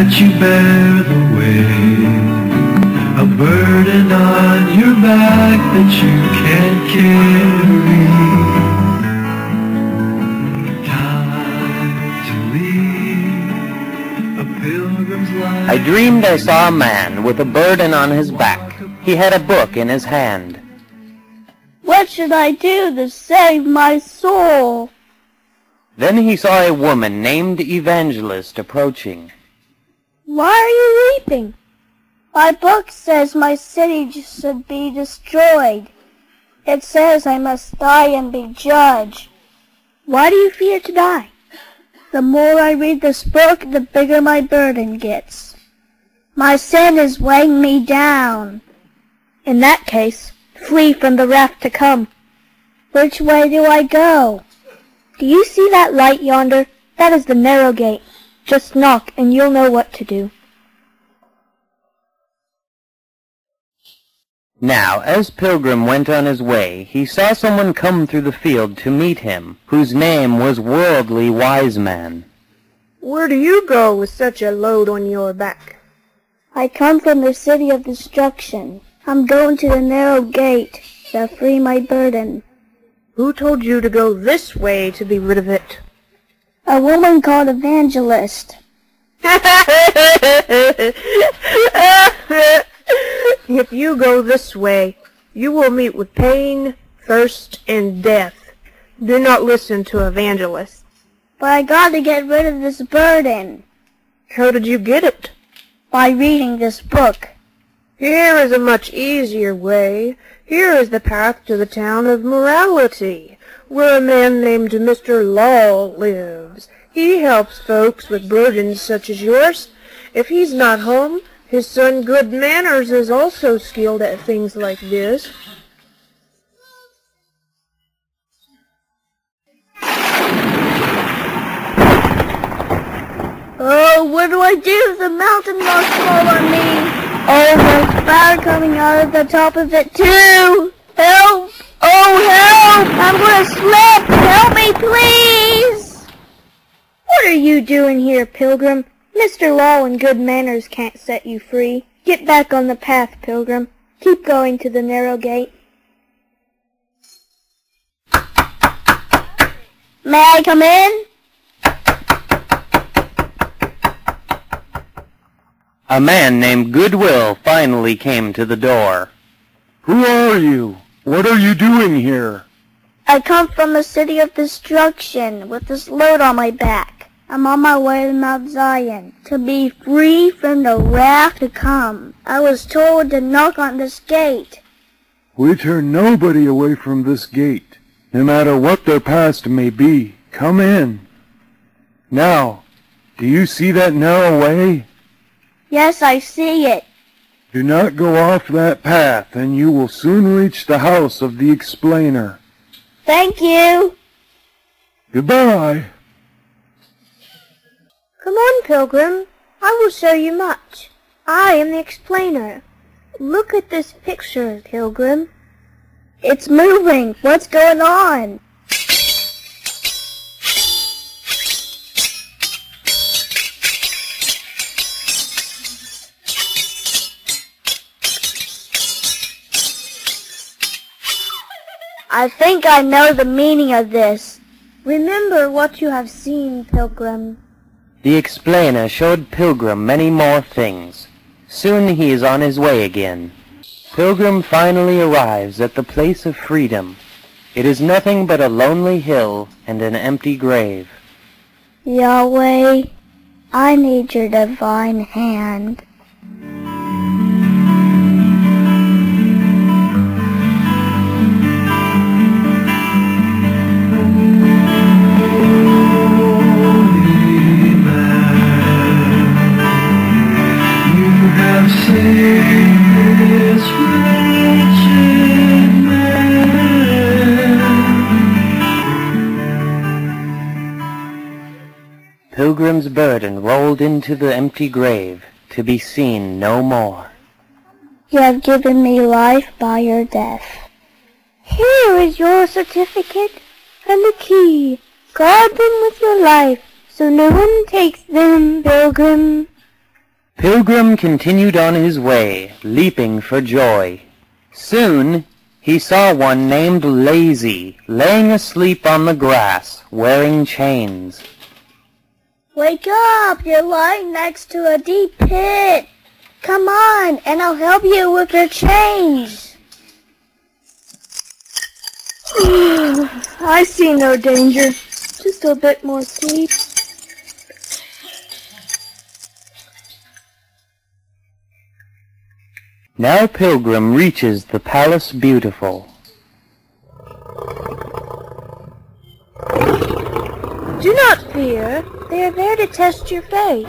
that you bear the weight, a burden on your back that you can't carry. Time to leave a pilgrim's life. I dreamed I saw a man with a burden on his back. He had a book in his hand. What should I do to save my soul? Then he saw a woman named Evangelist approaching. Why are you weeping? My book says my city should be destroyed. It says I must die and be judged. Why do you fear to die? The more I read this book, the bigger my burden gets. My sin is weighing me down. In that case, flee from the wrath to come. Which way do I go? Do you see that light yonder? That is the narrow gate. Just knock and you'll know what to do. Now, as Pilgrim went on his way, he saw someone come through the field to meet him, whose name was Worldly Wise Man. Where do you go with such a load on your back? I come from the city of destruction. I'm going to the narrow gate to free my burden. Who told you to go this way to be rid of it? A woman called Evangelist. If you go this way, you will meet with pain, thirst, and death. Do not listen to Evangelist. But I got to get rid of this burden. How did you get it? By reading this book. Here is a much easier way. Here is the path to the town of Morality, where a man named Mr. Law lives. He helps folks with burdens such as yours. If he's not home, his son Good Manners is also skilled at things like this. Oh, what do I do? The mountain must fall on me. Oh, there's fire coming out of the top of it too. Help! Oh, help! I'm going to slip! Help me, please! What are you doing here, Pilgrim? Mr. Law and Good Manners can't set you free. Get back on the path, Pilgrim. Keep going to the narrow gate. May I come in? A man named Goodwill finally came to the door. Who are you? What are you doing here? I come from the city of destruction with this load on my back. I'm on my way to Mount Zion to be free from the wrath to come. I was told to knock on this gate. We turn nobody away from this gate, no matter what their past may be. Come in. Now, do you see that narrow way? Yes, I see it. Do not go off that path, and you will soon reach the house of the explainer. Thank you. Goodbye. Come on, Pilgrim. I will show you much. I am the explainer. Look at this picture, Pilgrim. It's moving. What's going on? I think I know the meaning of this. Remember what you have seen, Pilgrim. The explainer showed Pilgrim many more things. Soon he is on his way again. Pilgrim finally arrives at the place of freedom. It is nothing but a lonely hill and an empty grave. Yahweh, I need your divine hand. Pilgrim's burden rolled into the empty grave, to be seen no more. You have given me life by your death. Here is your certificate and the key. Guard them with your life, so no one takes them, Pilgrim. Pilgrim continued on his way, leaping for joy. Soon he saw one named Lazy, laying asleep on the grass, wearing chains. Wake up! You're lying next to a deep pit. Come on, and I'll help you with your chains. I see no danger. Just a bit more sleep. Now Pilgrim reaches the Palace Beautiful. Do not fear. They are there to test your faith.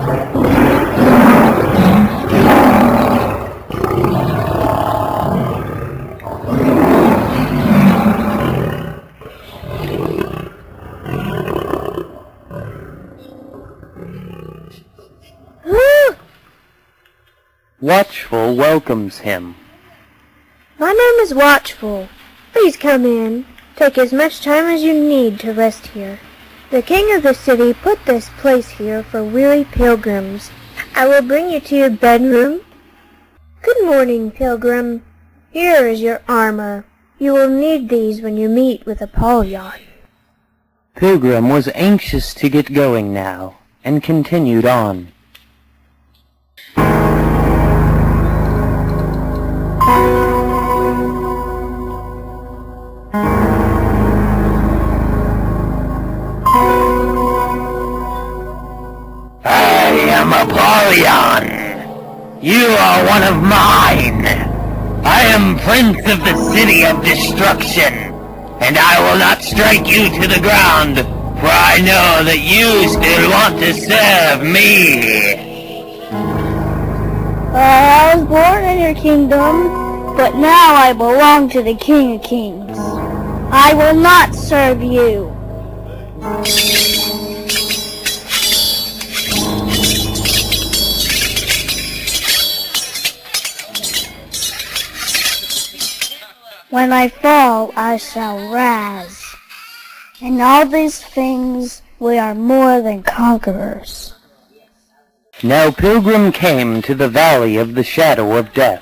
Watchful welcomes him. My name is Watchful. Please come in. Take as much time as you need to rest here. The king of the city put this place here for weary pilgrims. I will bring you to your bedroom. Good morning, pilgrim. Here is your armor. You will need these when you meet with Apollyon. Pilgrim was anxious to get going now, and continued on. I am Apollyon. You are one of mine. I am Prince of the City of Destruction, and I will not strike you to the ground, for I know that you still want to serve me. I was born in your kingdom, but now I belong to the King of Kings. I will not serve you. When I fall, I shall rise. In all these things, we are more than conquerors. Now Pilgrim came to the Valley of the Shadow of Death.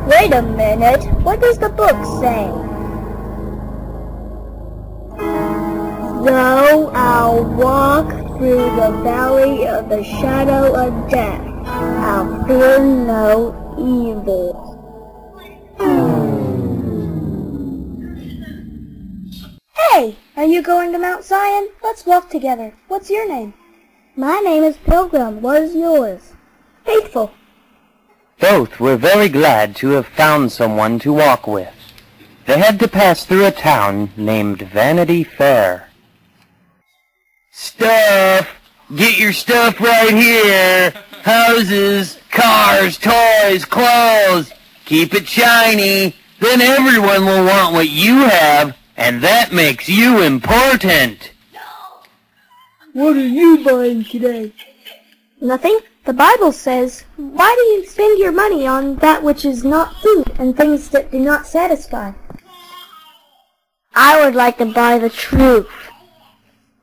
Wait a minute, what does the book say? Though I'll walk through the valley of the shadow of death, I'll fear no evil. Hey, are you going to Mount Zion? Let's walk together. What's your name? My name is Pilgrim. What is yours? Faithful. Both were very glad to have found someone to walk with. They had to pass through a town named Vanity Fair. Stuff! Get your stuff right here! Houses, cars, toys, clothes! Keep it shiny! Then everyone will want what you have, and that makes you important! What are you buying today? Nothing. The Bible says, why do you spend your money on that which is not food and things that do not satisfy? I would like to buy the truth.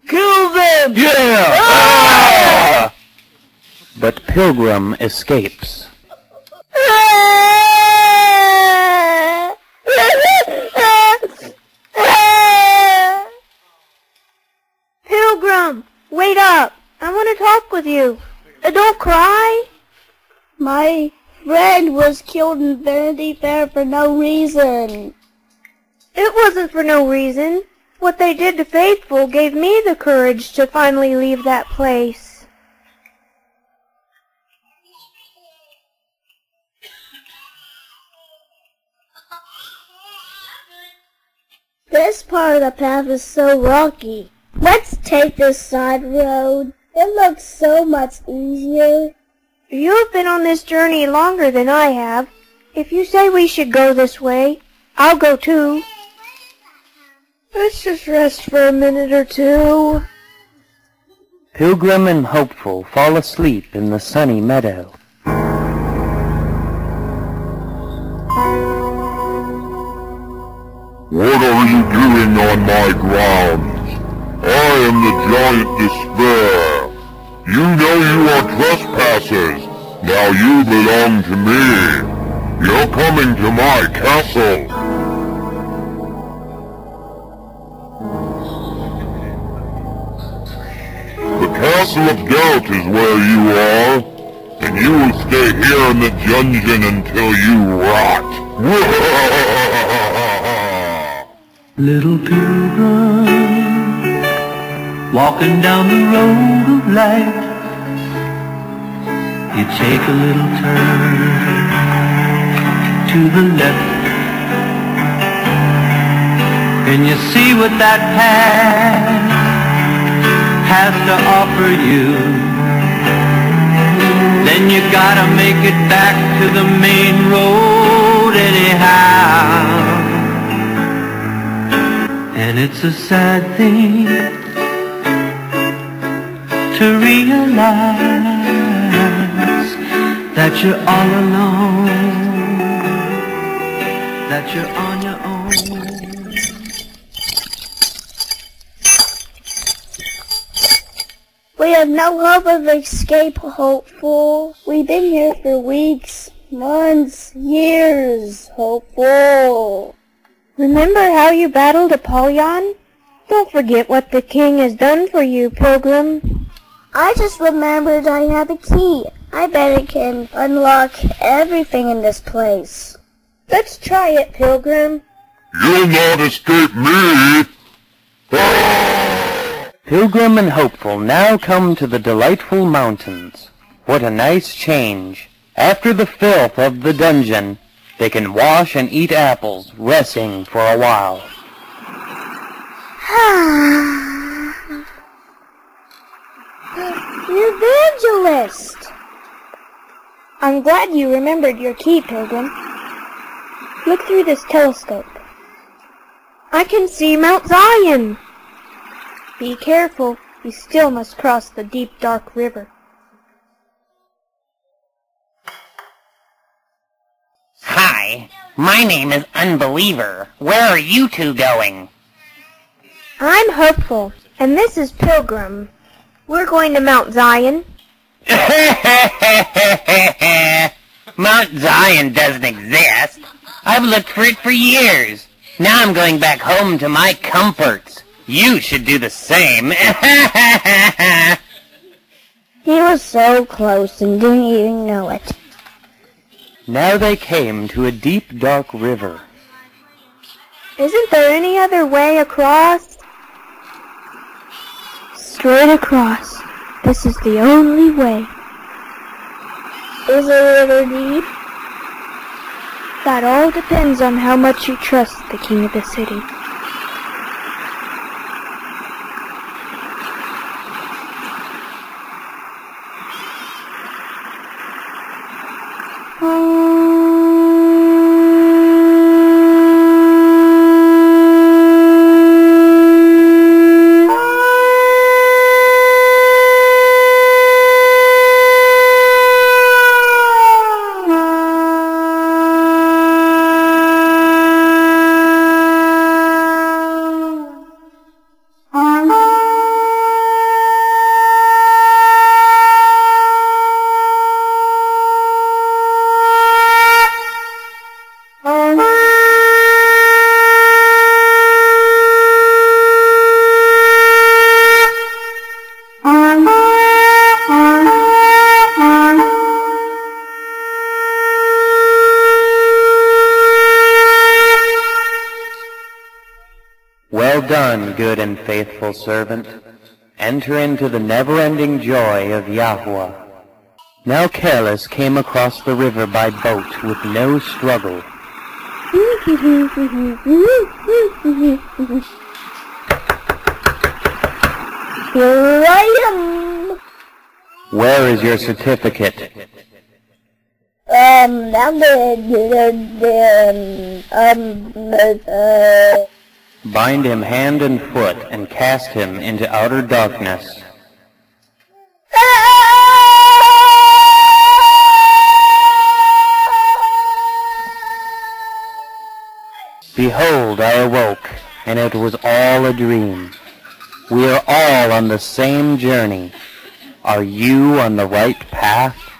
Kill them! Yeah! Ah! But Pilgrim escapes. Pilgrim, wait up. I want to talk with you. Don't cry. My friend was killed in Vanity Fair for no reason. It wasn't for no reason. What they did to Faithful gave me the courage to finally leave that place. This part of the path is so rocky. Let's take this side road. It looks so much easier. You've been on this journey longer than I have. If you say we should go this way, I'll go too. Let's just rest for a minute or two. Pilgrim and Hopeful fall asleep in the sunny meadow. What are you doing on my grounds? I am the Giant Despair. You know you are trespassers. Now you belong to me. You're coming to my castle. The Castle of Doubt is where you are, and you will stay here in the dungeon until you rot. Little pilgrim, walking down the road of light, you take a little turn to the left, and you see what that path has to offer you. Then you gotta make it back to the main road anyhow. And it's a sad thing to realize that you're all alone, that you're on your own. We have no hope of escape, hopeful. We've been here for weeks, months, years, hopeful. Remember how you battled Apollyon? Don't forget what the king has done for you, Pilgrim. I just remembered I have a key. I bet it can unlock everything in this place. Let's try it, Pilgrim. You'll not escape me! Pilgrim and Hopeful now come to the delightful mountains. What a nice change. After the filth of the dungeon, they can wash and eat apples, resting for a while. Evangelist! I'm glad you remembered your key, Pilgrim. Look through this telescope. I can see Mount Zion. Be careful, you still must cross the deep, dark river. Hi, my name is Unbeliever. Where are you two going? I'm Hopeful, and this is Pilgrim. We're going to Mount Zion. Mount Zion doesn't exist. I've looked for it for years. Now I'm going back home to my comforts. You should do the same. He was so close and didn't even know it. Now they came to a deep, dark river. Isn't there any other way across? Straight across. This is the only way. Is it a little deep? That all depends on how much you trust the king of the city. Well done, good and faithful servant. Enter into the never-ending joy of Yahweh. Now Careless came across the river by boat with no struggle. Here I am! Where is your certificate? Bind him hand and foot and cast him into outer darkness. Behold, I awoke, and it was all a dream. We are all on the same journey. Are you on the right path?